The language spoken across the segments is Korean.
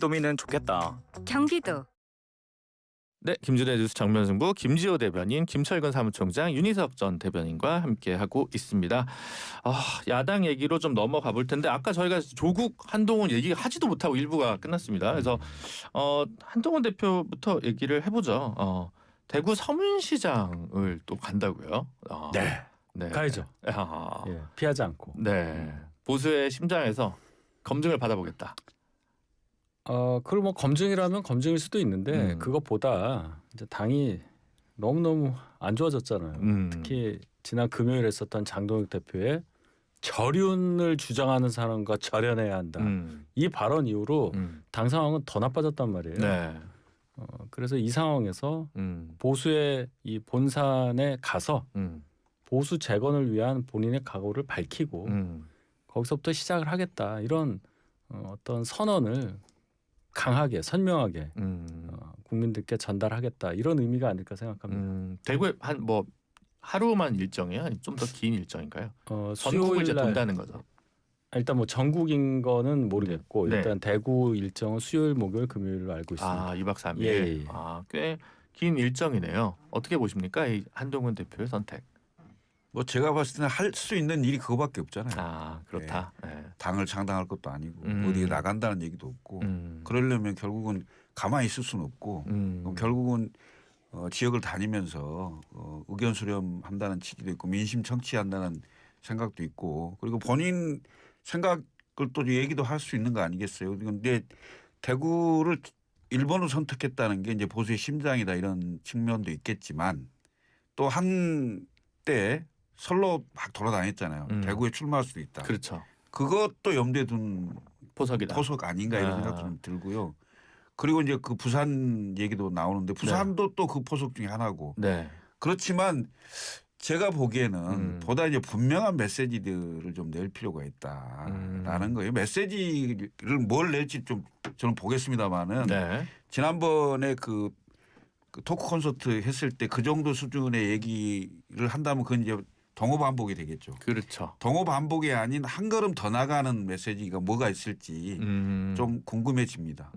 도미는 좋겠다. 경기도. 네, 김준의 뉴스 정면승부 김지호 대변인, 김철근 사무총장, 윤희석 전 대변인과 함께하고 있습니다. 야당 얘기로 좀 넘어가 볼 텐데 아까 저희가 조국 한동훈 얘기 하지도 못하고 일부가 끝났습니다. 그래서 한동훈 대표부터 얘기를 해보죠. 대구 서문시장을 또 간다고요? 네. 가야죠. 예, 피하지 않고. 네, 보수의 심장에서 검증을 받아보겠다. 그걸 뭐 검증이라면 검증일 수도 있는데 그것보다 이제 당이 너무너무 안 좋아졌잖아요. 특히 지난 금요일에 했었던 장동혁 대표의 절윤을 주장하는 사람과 절연해야 한다. 이 발언 이후로 당 상황은 더 나빠졌단 말이에요. 네. 그래서 이 상황에서 보수의 이 본산에 가서 보수 재건을 위한 본인의 각오를 밝히고 거기서부터 시작을 하겠다. 이런 어떤 선언을 강하게 선명하게 국민들께 전달하겠다. 이런 의미가 아닐까 생각합니다. 대구에 한 뭐 하루만 일정이야? 좀 더 긴 일정인가요? 전국을 이제 돈다는 거죠. 일단 뭐 전국인 거는 모르겠고 네. 일단 대구 일정은 수요일, 목요일, 금요일로 알고 있습니다. 2박 3일. 예. 꽤 긴 일정이네요. 어떻게 보십니까? 이 한동훈 대표의 선택. 뭐 제가 봤을 때는 할 수 있는 일이 그거밖에 없잖아요. 그렇다. 네. 당을 창당할 것도 아니고 어디에 나간다는 얘기도 없고 그러려면 결국은 가만히 있을 수는 없고 그럼 결국은 지역을 다니면서 의견 수렴한다는 취지도 있고 민심 청취한다는 생각도 있고 그리고 본인 생각을 또 얘기도 할 수 있는 거 아니겠어요. 그런데 대구를 1번으로 선택했다는 게 이제 보수의 심장이다 이런 측면도 있겠지만 또 한때 설로 막 돌아다녔잖아요. 대구에 출마할 수도 있다. 그렇죠. 그것도 염두에 둔 포석이다. 포석 아닌가 이런 생각도 좀 들고요. 그리고 이제 그 부산 얘기도 나오는데 부산도 또 그 포석 중에 하나고. 네. 그렇지만 제가 보기에는 보다 이제 분명한 메시지들을 좀 낼 필요가 있다라는 거예요. 메시지를 뭘 낼지 좀 저는 보겠습니다만은 네. 지난번에 그 토크 콘서트 했을 때 그 정도 수준의 얘기를 한다면 그건 이제 동호 반복이 되겠죠. 그렇죠. 동호 반복이 아닌 한 걸음 더 나가는 메시지가 뭐가 있을지 좀 궁금해집니다.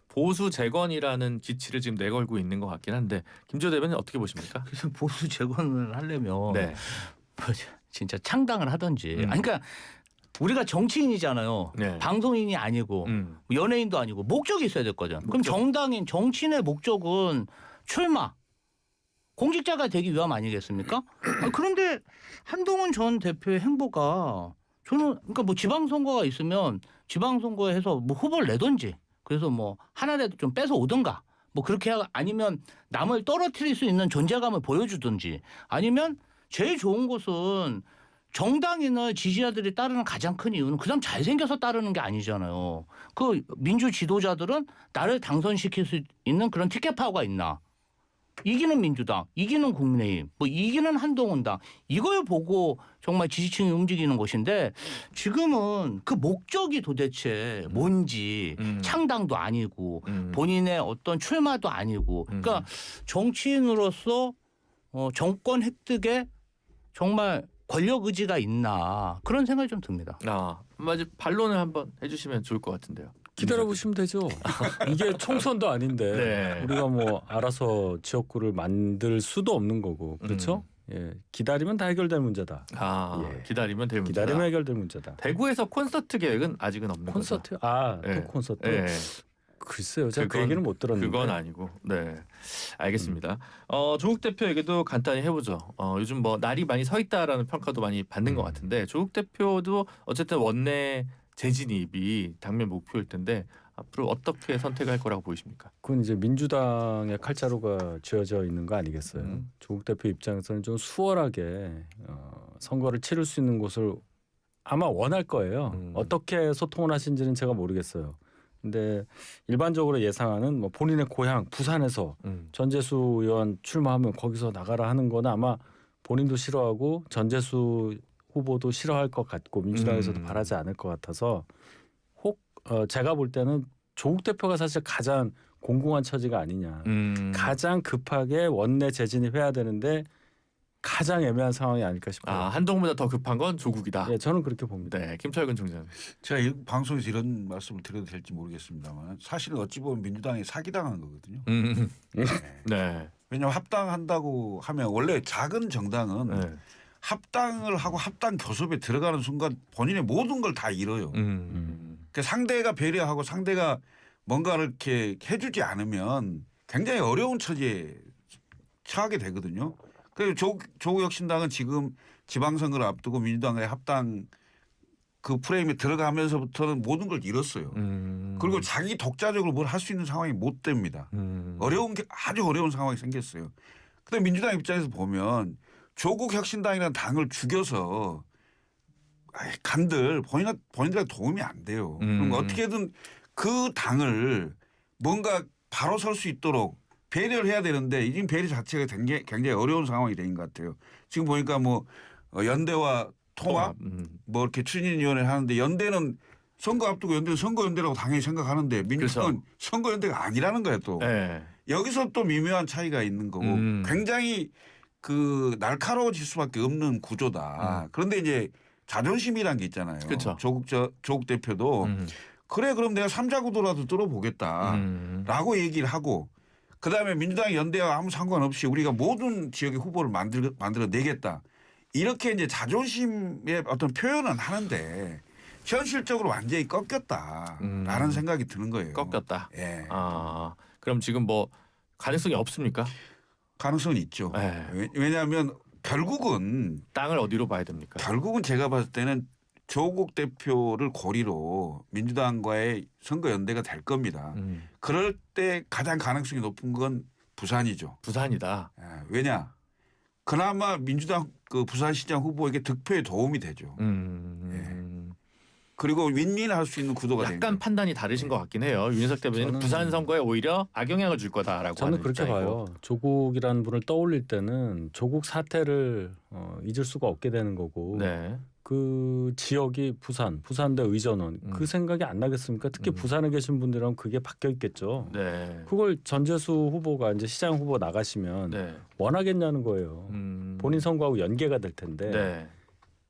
보수 재건이라는 기치를 지금 내걸고 있는 것 같긴 한데 김지호 대변인 어떻게 보십니까? 그래서 보수 재건을 하려면 네. 진짜 창당을 하든지. 그러니까 우리가 정치인이잖아요. 네. 방송인이 아니고 연예인도 아니고 목적이 있어야 될 거잖아요. 그럼 정치인의 목적은 출마. 공직자가 되기 위함 아니겠습니까? 그런데 한동훈 전 대표의 행보가 저는 그러니까 뭐 지방선거가 있으면 지방선거에서 뭐 후보를 내든지 그래서 뭐 하나라도 좀 뺏어 오든가 뭐 그렇게 아니면 남을 떨어뜨릴 수 있는 존재감을 보여주든지 아니면 제일 좋은 것은 정당이나 지지자들이 따르는 가장 큰 이유는 그 사람 잘생겨서 따르는 게 아니잖아요. 그 민주 지도자들은 나를 당선시킬 수 있는 그런 티켓 파워가 있나. 이기는 민주당, 이기는 국민의힘, 뭐 이기는 한동훈당 이걸 보고 정말 지지층이 움직이는 것인데 지금은 그 목적이 도대체 뭔지 창당도 아니고 본인의 어떤 출마도 아니고 그러니까 정치인으로서 정권 획득에 정말 권력 의지가 있나 그런 생각이 좀 듭니다. 맞아. 반론을 한번 해주시면 좋을 것 같은데요. 기다려보시면 되죠. 이게 총선도 아닌데 네. 우리가 뭐 알아서 지역구를 만들 수도 없는 거고 그렇죠? 예, 기다리면 다 해결될 문제다. 예. 기다리면 될 문제다. 기다리면 해결될 문제다. 대구에서 콘서트 계획은 아직은 없는 콘서트? 거죠? 토크 콘서트? 네. 글쎄요. 제가 그 얘기는 못 들었는데. 그건 아니고. 네. 알겠습니다. 조국 대표 얘기도 간단히 해보죠. 요즘 뭐 날이 많이 서 있다라는 평가도 많이 받는 것 같은데 조국 대표도 어쨌든 원내 재진입이 당면 목표일 텐데 앞으로 어떻게 선택할 거라고 보이십니까? 그건 이제 민주당의 칼자루가 쥐어져 있는 거 아니겠어요? 조국 대표 입장에서는 좀 수월하게 선거를 치를 수 있는 곳을 아마 원할 거예요. 어떻게 소통을 하신지는 제가 모르겠어요. 근데 일반적으로 예상하는 뭐 본인의 고향 부산에서 전재수 의원 출마하면 거기서 나가라 하는 거는 아마 본인도 싫어하고 전재수 후보도 싫어할 것 같고 민주당에서도 바라지 않을 것 같아서 혹 제가 볼 때는 조국 대표가 사실 가장 공공한 처지가 아니냐. 가장 급하게 원내 재진입해야 되는데 가장 애매한 상황이 아닐까 싶어요. 한동훈보다 더 급한 건 조국이다. 예, 저는 그렇게 봅니다. 네, 김철근 총장. 제가 이 방송에서 이런 말씀을 드려도 될지 모르겠습니다만 사실은 어찌 보면 민주당이 사기당한 거거든요. 네. 왜냐하면 합당한다고 하면 원래 작은 정당은 네. 합당을 하고 합당 교섭에 들어가는 순간 본인의 모든 걸 다 잃어요. 그러니까 상대가 배려하고 상대가 뭔가를 이렇게 해주지 않으면 굉장히 어려운 처지에 처하게 되거든요. 그래서 조국혁신당은 지금 지방선거를 앞두고 민주당의 합당 그 프레임에 들어가면서부터는 모든 걸 잃었어요. 그리고 자기 독자적으로 뭘 할 수 있는 상황이 못 됩니다. 어려운 게 아주 어려운 상황이 생겼어요. 근데 민주당 입장에서 보면 조국혁신당이라는 당을 죽여서 간들 본인들한테 도움이 안 돼요. 그럼 어떻게든 그 당을 뭔가 바로 설 수 있도록 배려를 해야 되는데 지금 배려 자체가 굉장히 어려운 상황이 된 것 같아요. 지금 보니까 뭐 연대와 통합 뭐 이렇게 추진위원회 하는데 연대는 선거 앞두고 연대는 선거연대라고 당연히 생각하는데 민주당은 그렇죠. 선거연대가 아니라는 거예요 또. 네. 여기서 또 미묘한 차이가 있는 거고 굉장히 그 날카로워질 수밖에 없는 구조다. 그런데 이제 자존심이란 게 있잖아요. 그렇죠. 조국 대표도 그래 그럼 내가 3자 구도라도 뚫어보겠다라고 얘기를 하고 그다음에 민주당이 연대와 아무 상관없이 우리가 모든 지역의 후보를 만들어 내겠다. 이렇게 이제 자존심의 어떤 표현은 하는데 현실적으로 완전히 꺾였다라는 생각이 드는 거예요. 꺾였다. 예. 그럼 지금 뭐 가능성이 없습니까? 가능성은 있죠. 네. 왜냐하면 결국은 땅을 어디로 봐야 됩니까? 제가 봤을 때는 조국 대표를 고리로 민주당과의 선거 연대가 될 겁니다. 그럴 때 가장 가능성이 높은 건 부산이죠. 부산이다. 왜냐? 그나마 민주당 그 부산시장 후보에게 득표에 도움이 되죠. 그리고 윈윈할 수 있는 구도가 약간 되니까. 판단이 다르신 것 같긴 해요. 윤석 대변인은 부산 선거에 오히려 악영향을 줄 거다라고 저는 하는 그렇게 입장이고. 봐요. 조국이라는 분을 떠올릴 때는 조국 사태를 잊을 수가 없게 되는 거고 네. 그 지역이 부산대 의전원 그 생각이 안 나겠습니까? 특히 부산에 계신 분들은 그게 바뀌어 있겠죠. 네. 그걸 전재수 후보가 이제 시장 후보 나가시면 네. 원하겠냐는 거예요. 본인 선거하고 연계가 될 텐데. 네.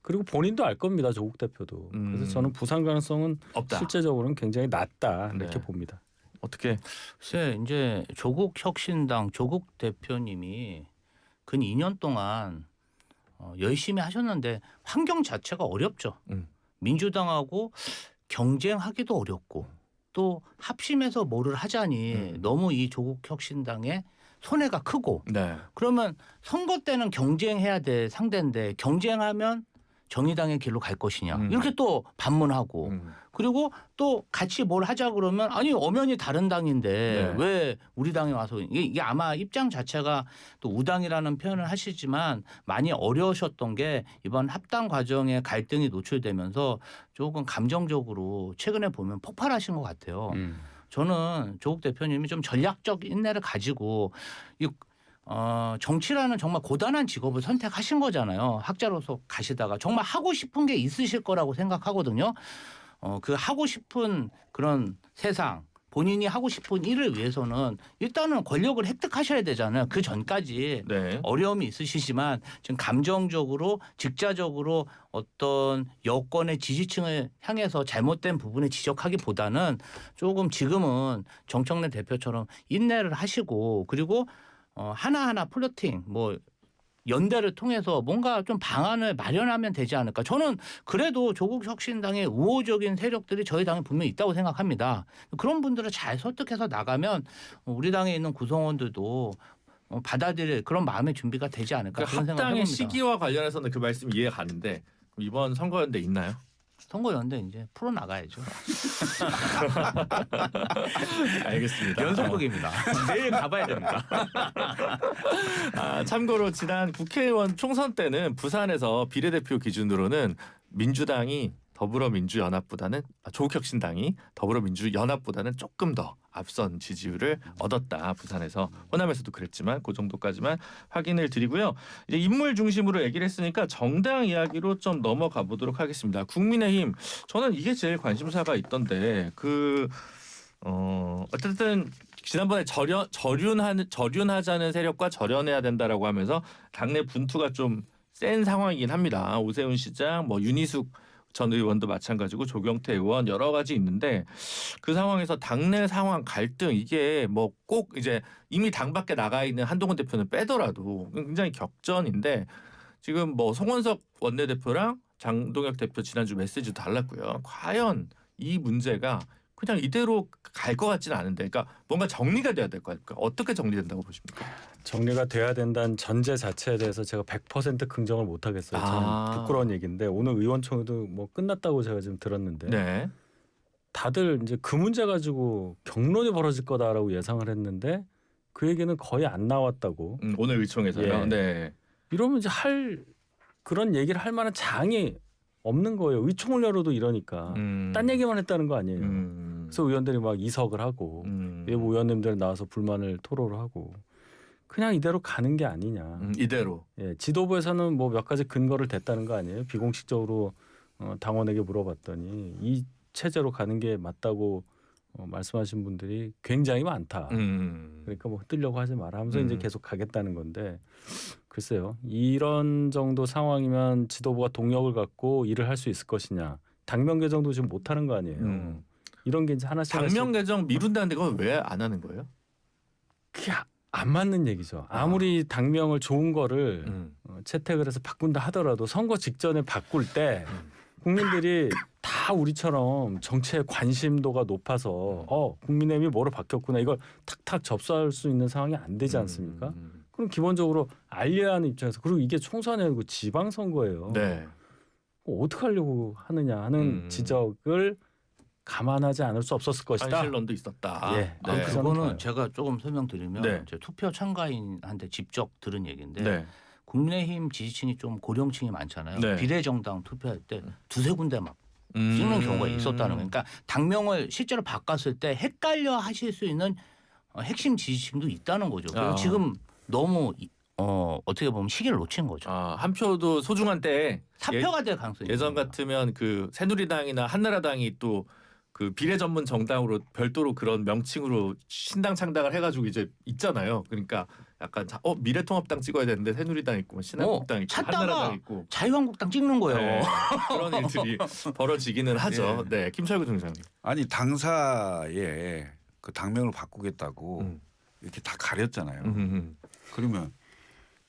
그리고 본인도 알 겁니다. 조국 대표도. 그래서 저는 부산 가능성은 없다. 실제적으로는 굉장히 낮다 이렇게 네. 봅니다. 어떻게? 글쎄 이제 조국 혁신당 조국 대표님이 근 2년 동안 열심히 하셨는데 환경 자체가 어렵죠. 민주당하고 경쟁하기도 어렵고 또 합심해서 뭐를 하자니 너무 이 조국 혁신당의 손해가 크고 네. 그러면 선거 때는 경쟁해야 될 상대인데 경쟁하면 정의당의 길로 갈 것이냐 이렇게 또 반문하고 그리고 또 같이 뭘 하자 그러면 아니 엄연히 다른 당인데 네. 왜 우리 당에 와서 이게 아마 입장 자체가 또 우당이라는 표현을 하시지만 많이 어려우셨던 게 이번 합당 과정에 갈등이 노출되면서 조금 감정적으로 최근에 보면 폭발하신 것 같아요. 저는 조국 대표님이 좀 전략적 인내를 가지고 정치라는 정말 고단한 직업을 선택하신 거잖아요. 학자로서 가시다가 정말 하고 싶은 게 있으실 거라고 생각하거든요. 그 하고 싶은 그런 세상 본인이 하고 싶은 일을 위해서는 일단은 권력을 획득하셔야 되잖아요. 그 전까지 네. 어려움이 있으시지만 지금 감정적으로 직자적으로 어떤 여권의 지지층을 향해서 잘못된 부분을 지적하기보다는 조금 지금은 정청래 대표처럼 인내를 하시고 그리고 하나하나 플로팅 뭐 연대를 통해서 뭔가 좀 방안을 마련하면 되지 않을까. 저는 그래도 조국 혁신당의 우호적인 세력들이 저희 당에 분명히 있다고 생각합니다. 그런 분들을 잘 설득해서 나가면 우리 당에 있는 구성원들도 받아들일 그런 마음의 준비가 되지 않을까. 그 그런 생각을 합당의 해봅니다. 시기와 관련해서는 그 말씀 이해가 가는데 이번 선거연대 있나요? 선거연대 이제 풀어 나가야죠. 알겠습니다. 연속극입니다. 내일 가봐야 됩니다. 참고로 지난 국회의원 총선 때는 부산에서 비례대표 기준으로는 민주당이 더불어민주연합보다는 조국혁신당이 더불어민주연합보다는 조금 더 앞선 지지율을 얻었다. 부산에서 호남에서도 그랬지만 그 정도까지만 확인을 드리고요. 이제 인물 중심으로 얘기를 했으니까 정당 이야기로 좀 넘어가 보도록 하겠습니다. 국민의힘 저는 이게 제일 관심사가 있던데 어쨌든 지난번에 절윤하자는 세력과 절연해야 된다라고 하면서 당내 분투가 좀 센 상황이긴 합니다. 오세훈 시장, 뭐 윤희숙 전 의원도 마찬가지고 조경태 의원 여러 가지 있는데 그 상황에서 당내 상황 갈등 이게 뭐 꼭 이제 이미 당 밖에 나가 있는 한동훈 대표는 빼더라도 굉장히 격전인데 지금 뭐 송원석 원내대표랑 장동혁 대표 지난주 메시지도 달랐고요. 과연 이 문제가 그냥 이대로 갈 것 같지는 않은데, 그러니까 뭔가 정리가 돼야 될 것 같아요. 어떻게 정리된다고 보십니까? 정리가 돼야 된다는 전제 자체에 대해서 제가 100% 긍정을 못 하겠어요. 참 부끄러운 얘기인데 오늘 의원총회도 뭐 끝났다고 제가 지금 들었는데 네. 다들 이제 그 문제 가지고 격론이 벌어질 거다라고 예상을 했는데 그 얘기는 거의 안 나왔다고. 오늘 의총에서요. 예. 네. 이러면 이제 그런 얘기를 할 만한 장이 없는 거예요. 의총을 열어도 이러니까 딴 얘기만 했다는 거 아니에요. 그래서 의원들이 막 이석을 하고 외부 의원님들 나와서 불만을 토로를 하고 그냥 이대로 가는 게 아니냐. 이대로. 예, 지도부에서는 뭐 몇 가지 근거를 댔다는 거 아니에요. 비공식적으로 당원에게 물어봤더니 이 체제로 가는 게 맞다고 말씀하신 분들이 굉장히 많다. 그러니까 뭐 흔들려고 하지 마라 하면서 이제 계속 가겠다는 건데 글쎄요. 이런 정도 상황이면 지도부가 동력을 갖고 일을 할 수 있을 것이냐. 당명 개정도 지금 못하는 거 아니에요. 이런 게 이제 하나씩 당명 개정 미룬다는데 그건 왜 안 하는 거예요? 그게 안 맞는 얘기죠. 아무리 당명을 좋은 거를 채택을 해서 바꾼다 하더라도 선거 직전에 바꿀 때 국민들이 다 우리처럼 정치에 관심도가 높아서 국민의힘이 뭐로 바뀌었구나 이걸 탁탁 접수할 수 있는 상황이 안 되지 않습니까? 그럼 기본적으로 알려야 하는 입장에서 그리고 이게 총선이 아니고 지방선거예요. 네. 어떻게 하려고 하느냐 하는 지적을 감안하지 않을 수 없었을 것이다. 한실론도 있었다. 예. 네. 네. 그거는 제가 조금 설명드리면 네. 이제 투표 참가인한테 직접 들은 얘기인데 네. 국민의힘 지지층이 좀 고령층이 많잖아요. 네. 비례정당 투표할 때 두세 군데 막 찍는 경우가 있었다는 거예요. 그러니까 당명을 실제로 바꿨을 때 헷갈려 하실 수 있는 핵심 지지층도 있다는 거죠. 그리고 지금 너무 어떻게 보면 시기를 놓친 거죠. 한 표도 소중한 때에 사표가 될 가능성이 예전 있습니다. 같으면 그 새누리당이나 한나라당이 또 그 비례 전문 정당으로 별도로 그런 명칭으로 신당 창당을 해가지고 이제 있잖아요. 그러니까 약간 미래통합당 찍어야 되는데 새누리당 있고 신한국당 있고 찾다가 한나라당 있고 자유한국당 찍는 거예요. 네. 그런 일들이 벌어지기는 하죠. 네, 김철구 총장님. 아니 당사에 그 당명을 바꾸겠다고 이렇게 다 가렸잖아요. 그러면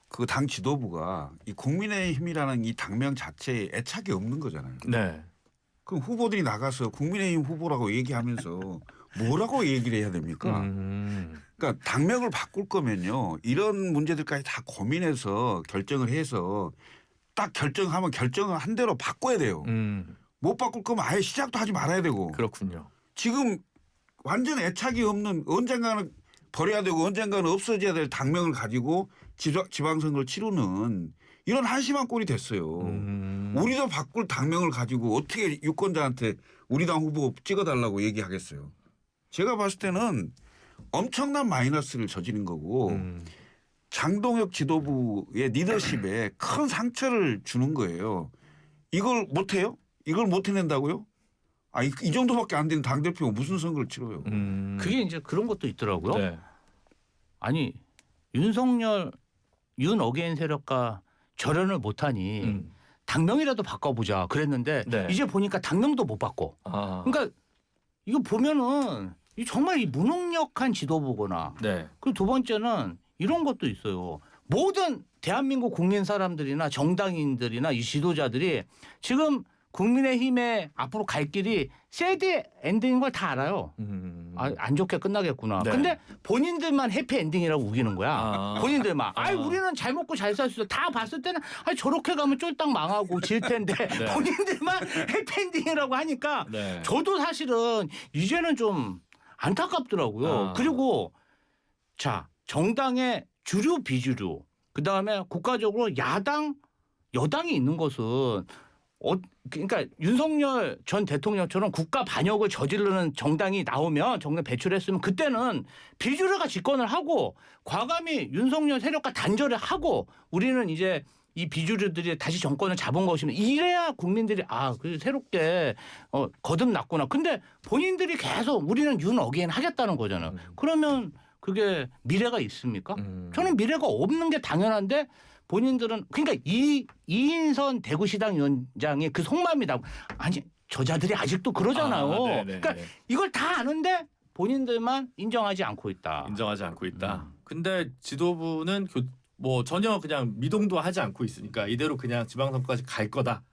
그 당 지도부가 이 국민의힘이라는 이 당명 자체에 애착이 없는 거잖아요. 네. 그럼 후보들이 나가서 국민의힘 후보라고 얘기하면서 뭐라고 얘기를 해야 됩니까? 그러니까 당명을 바꿀 거면요. 이런 문제들까지 다 고민해서 결정을 해서 딱 결정하면 결정을 한 대로 바꿔야 돼요. 못 바꿀 거면 아예 시작도 하지 말아야 되고. 그렇군요. 지금 완전 애착이 없는 언젠가는 버려야 되고 언젠가는 없어져야 될 당명을 가지고 지방선거를 치르는 이런 한심한 꼴이 됐어요. 우리도 바꿀 당명을 가지고 어떻게 유권자한테 우리 당 후보 찍어달라고 얘기하겠어요. 제가 봤을 때는 엄청난 마이너스를 저지른 거고 장동혁 지도부의 리더십에 큰 상처를 주는 거예요. 이걸 못해요? 이걸 못 해낸다고요? 이 정도밖에 안 되는 당대표가 무슨 선거를 치러요? 그게 이제 그런 것도 있더라고요. 네. 아니 윤석열 윤 어게인 세력과 절연을 못하니 당명이라도 바꿔보자 그랬는데 네. 이제 보니까 당명도 못 바꿔. 그러니까 이거 보면은 정말 이 무능력한 지도부거나 네. 그리고 두 번째는 이런 것도 있어요. 모든 대한민국 국민 사람들이나 정당인들이나 이 지도자들이 지금 국민의힘의 앞으로 갈 길이 새드 엔딩인 걸 다 알아요. 안 좋게 끝나겠구나. 네. 근데 본인들만 해피 엔딩이라고 우기는 거야. 본인들만. 우리는 잘 먹고 잘 살 수 있어. 다 봤을 때는 저렇게 가면 쫄딱 망하고 질 텐데 네. 본인들만 해피 엔딩이라고 하니까 네. 저도 사실은 이제는 좀 안타깝더라고요. 그리고 자 정당의 주류 비주류 그다음에 국가적으로 야당 여당이 있는 것은 그러니까 윤석열 전 대통령처럼 국가 반역을 저지르는 정당이 나오면 정당 배출했으면 그때는 비주류가 집권을 하고 과감히 윤석열 세력과 단절을 하고 우리는 이제 이 비주류들이 다시 정권을 잡은 것이면 이래야 국민들이 그 새롭게 거듭났구나. 근데 본인들이 계속 우리는 윤 어게인 하겠다는 거잖아요. 그러면 그게 미래가 있습니까? 저는 미래가 없는 게 당연한데 본인들은 그러니까 이인선 대구시당 위원장의 그 속마음이다. 아니 저자들이 아직도 그러잖아요. 그러니까 이걸 다 아는데 본인들만 인정하지 않고 있다. 인정하지 않고 있다. 근데 지도부는 뭐 전혀 그냥 미동도 하지 않고 있으니까 이대로 그냥 지방선거까지 갈 거다.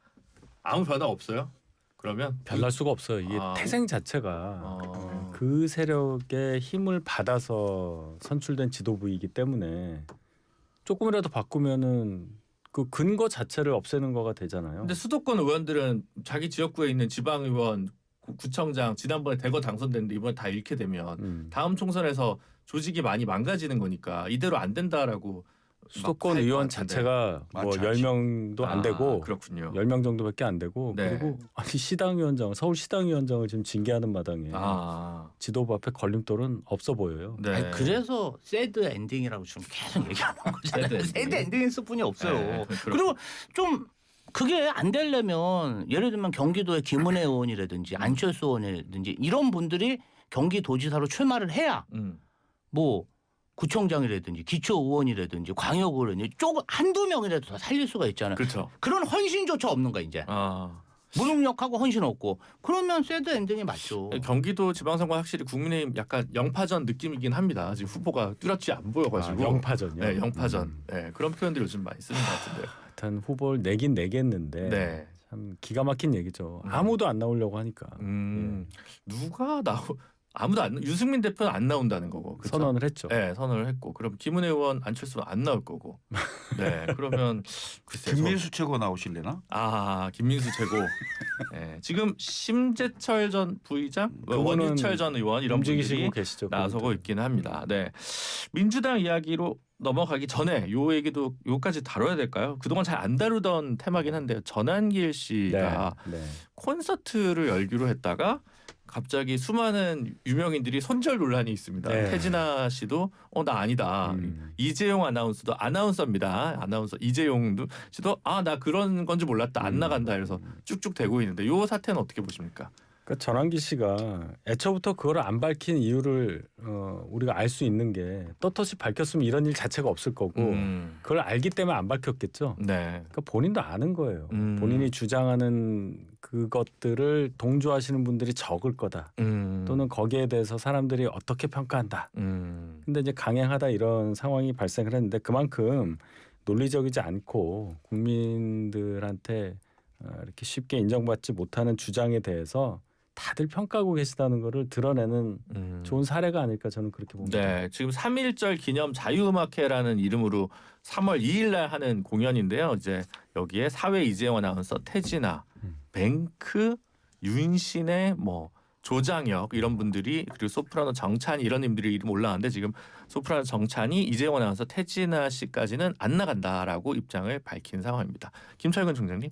아무 변화 없어요? 그러면 별날 수가 없어요. 이게 태생 자체가 그 세력의 힘을 받아서 선출된 지도부이기 때문에 조금이라도 바꾸면은 그 근거 자체를 없애는 거가 되잖아요. 근데 수도권 의원들은 자기 지역구에 있는 지방의원, 구청장 지난번에 대거 당선됐는데 이번에 다 잃게 되면 다음 총선에서 조직이 많이 망가지는 거니까 이대로 안 된다라고 수도권 의원 자체가 뭐 10명도 안 되고 그렇군요. 10명 정도밖에 안 되고 네. 그리고 시당위원장 서울 시당위원장을 지금 징계하는 마당에 지도부 앞에 걸림돌은 없어 보여요. 네. 아니, 그래서 새드 엔딩이라고 지금 계속 얘기하는 거잖아요. 새드 엔딩일 뿐이 없어요. 네, 그리고 좀 그게 안 되려면 예를 들면 경기도의 김은혜 의원이라든지 안철수 의원이라든지 이런 분들이 경기도지사로 출마를 해야 뭐 구청장이라든지 기초의원이라든지 광역의원이 조금 한두 명이라도 더 살릴 수가 있잖아요. 그렇죠. 그런 헌신조차 없는 거야 이제. 무능력하고 헌신 없고 그러면 새드 엔딩이 맞죠. 경기도 지방선거 확실히 국민의힘 약간 영파전 느낌이긴 합니다. 지금 후보가 뚜렷이 안 보여가지고. 영파전이요? 네, 영파전. 네, 그런 표현들 요즘 많이 쓰는 것 같은데요. 하여튼 후보를 내긴 내겠는데 네. 참 기가 막힌 얘기죠. 아무도 안 나오려고 하니까. 누가 아무도 안 유승민 대표는 안 나온다는 거고 그쵸? 선언을 했죠. 네, 선언을 했고 그럼 김은혜 의원 안철수는 안 나올 거고. 네, 그러면 글쎄 김민수 최고 나오실래나? 김민수 최고. 네, 지금 심재철 전 부의장, 그거는 원유철 전 의원 이런 분들이 계시죠. 나서고 있기는 합니다. 네, 민주당 이야기로 넘어가기 전에 요 얘기도 요까지 다뤄야 될까요? 그동안 잘 안 다루던 테마긴 한데요. 전한길 씨가 콘서트를 열기로 했다가 갑자기 수많은 유명인들이 손절 논란이 있습니다. 네. 태진아 씨도 나 아니다. 이재용 아나운서도 아나운서입니다. 아나운서 이재용 씨도 나 그런 건지 몰랐다. 안 나간다. 이래서 쭉쭉 되고 있는데 요 사태는 어떻게 보십니까? 그러니까 전환기 씨가 애초부터 그걸 안 밝힌 이유를 우리가 알 수 있는 게 떳떳이 밝혔으면 이런 일 자체가 없을 거고 그걸 알기 때문에 안 밝혔겠죠. 네. 그러니까 본인도 아는 거예요. 본인이 주장하는 그것들을 동조하시는 분들이 적을 거다. 또는 거기에 대해서 사람들이 어떻게 평가한다. 근데 이제 강행하다 이런 상황이 발생을 했는데 그만큼 논리적이지 않고 국민들한테 이렇게 쉽게 인정받지 못하는 주장에 대해서 다들 평가하고 계시다는 거를 드러내는 좋은 사례가 아닐까 저는 그렇게 봅니다. 네, 지금 3.1절 기념 자유음악회라는 이름으로 3월 2일 날 하는 공연인데요. 이제 여기에 사회 이재용 아나운서, 태진아, 뱅크, 윤신의 뭐 조장혁 이런 분들이 그리고 소프라노 정찬이 이런 님들이 이름 올라왔는데 지금 소프라노 정찬이 이재용 아나운서, 태진아 씨까지는 안 나간다라고 입장을 밝힌 상황입니다. 김철근 총장님.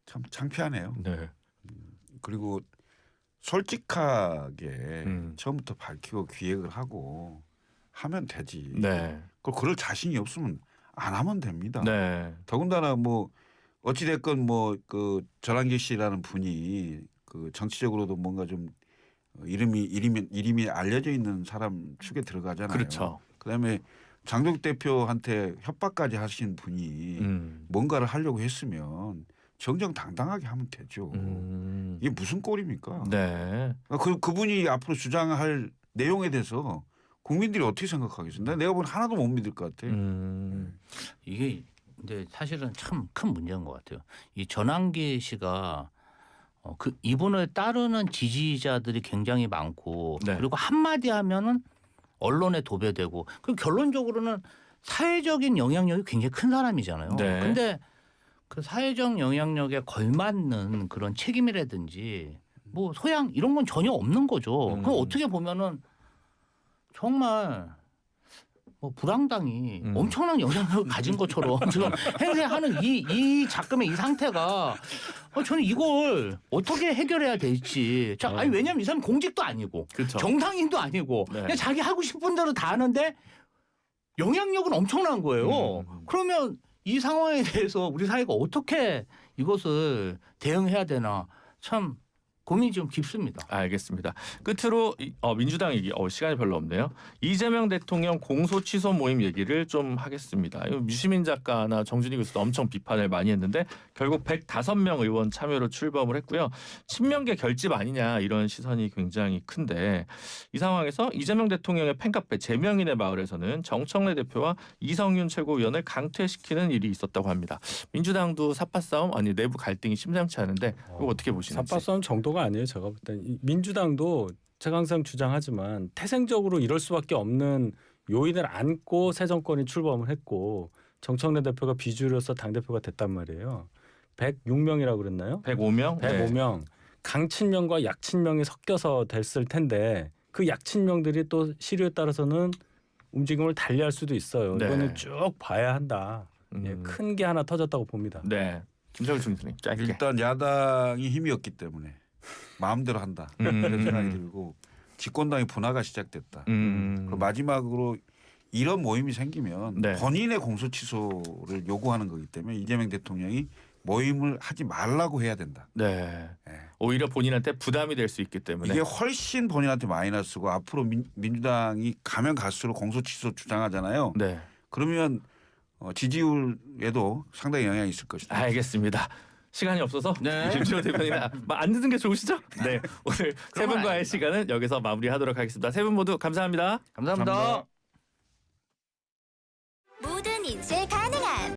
참 창피하네요. 네. 그리고 솔직하게 처음부터 밝히고 기획을 하고 하면 되지. 네. 그럴 자신이 없으면 안 하면 됩니다. 네. 더군다나 뭐 어찌 됐건 뭐 그 전한길 씨라는 분이 그 정치적으로도 뭔가 좀 이름이 알려져 있는 사람 축에 들어가잖아요. 그렇죠. 그다음에 장동혁 대표한테 협박까지 하신 분이 뭔가를 하려고 했으면 정정당당하게 하면 되죠. 이게 무슨 꼴입니까? 네. 그분이 앞으로 주장할 내용에 대해서 국민들이 어떻게 생각하겠습니까? 내가 보기엔 하나도 못 믿을 것 같아. 이게 근데 사실은 참 큰 문제인 것 같아요. 이 전환기 씨가 이분을 따르는 지지자들이 굉장히 많고 그리고 한마디 하면은 언론에 도배되고 그리고 결론적으로는 사회적인 영향력이 굉장히 큰 사람이잖아요. 근데 그 사회적 영향력에 걸맞는 그런 책임이라든지 뭐 소양 이런 건 전혀 없는 거죠. 그럼 어떻게 보면은 정말 뭐 불황당이 엄청난 영향력을 가진 것처럼 지금 행세하는 이 작금의 이 상태가 저는 이걸 어떻게 해결해야 될지. 아니 왜냐하면 이 사람 공직도 아니고 그렇죠. 정당인도 아니고 그냥 자기 하고 싶은 대로 다 하는데 영향력은 엄청난 거예요. 그러면 이 상황에 대해서 우리 사회가 어떻게 이것을 대응해야 되나 참 고민이 좀 깊습니다. 알겠습니다. 끝으로 민주당 얘기 시간이 별로 없네요. 이재명 대통령 공소 취소 모임 얘기를 좀 하겠습니다. 유시민 작가나 정준희 교수도 엄청 비판을 많이 했는데 결국 105명 의원 참여로 출범을 했고요. 친명계 결집 아니냐 이런 시선이 굉장히 큰데 이 상황에서 이재명 대통령의 팬카페 제명인의 마을에서는 정청래 대표와 이성윤 최고위원을 강퇴시키는 일이 있었다고 합니다. 민주당도 삿바싸움 아니 내부 갈등이 심상치 않은데 이거 어떻게 보시는지. 삿바싸움 정도가 아니에요. 제가 볼 때 민주당도 제가 항상 주장하지만 태생적으로 이럴 수밖에 없는 요인을 안고 새 정권이 출범을 했고 정청래 대표가 비주류로서 당대표가 됐단 말이에요. 106명이라고 그랬나요? 105명? 105명. 강친명과 약친명이 섞여서 됐을 텐데 그 약친명들이 또 시류에 따라서는 움직임을 달리할 수도 있어요. 네. 이거는 쭉 봐야 한다. 큰 게 하나 터졌다고 봅니다. 네. 김철구 총수님 짧게. 일단 야당이 힘이 없기 때문에 마음대로 한다 이런 생각이 들고 집권당의 분화가 시작됐다. 그리고 마지막으로 이런 모임이 생기면 네. 본인의 공소 취소를 요구하는 거기 때문에 이재명 대통령이 모임을 하지 말라고 해야 된다. 네. 네. 오히려 본인한테 부담이 될 수 있기 때문에. 이게 훨씬 본인한테 마이너스고 앞으로 민주당이 가면 갈수록 공소 취소 주장하잖아요. 네. 그러면 지지율에도 상당히 영향이 있을 것이다. 알겠습니다. 시간이 없어서 네. 김지호 대표님 안 듣는 게 좋으시죠? 네. 오늘 세 분과의 아닙니다. 시간은 여기서 마무리하도록 하겠습니다. 세 분 모두 감사합니다. 감사합니다. 감사합니다. 모든 인생